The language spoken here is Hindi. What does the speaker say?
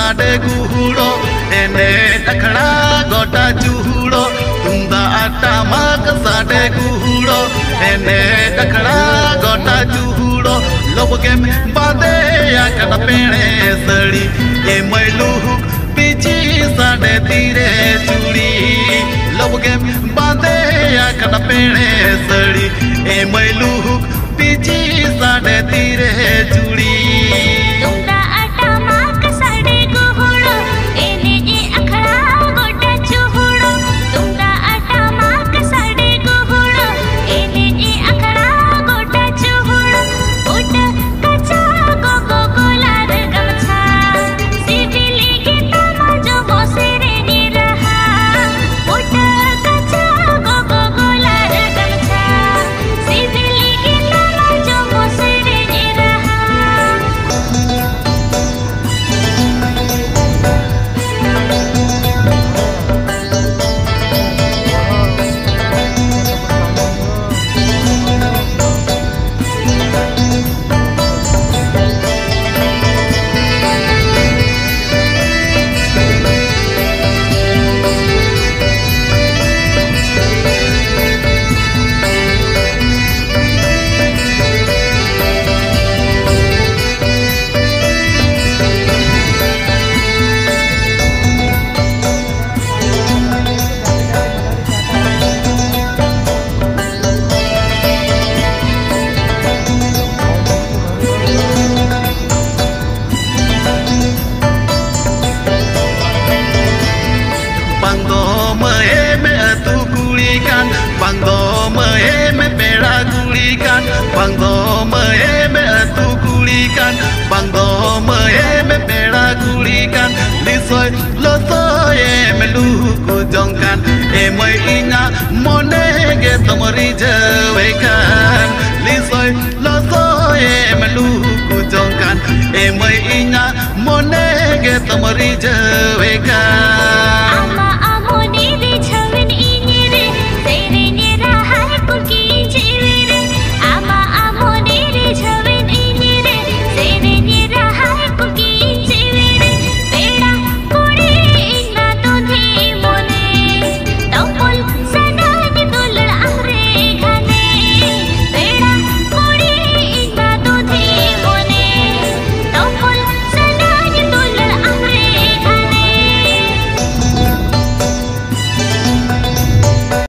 साडे गुहुड़ो एने अखड़ा गोटा चूड़ो तुंदा टमाक साडे गुहुड़ो एने अखड़ा गोटा चूड़ो लोबगे में बादे आकन पेणे सड़ी ये मैलुक पीछी साडे तीरे चूड़ी लोबगे में बादे आकन पेणे सड़ी ये मैलुक पीछी साडे तीरे चूड़ी Bangdo me pera kulikan Bangdo me atu kulikan Bangdo me pera kulikan Lisoy losoy me luku jongkan Emoi inya mone ge tomori jawekan Lisoy losoy me luku jongkan Emoi inya mone ge tomori jawekan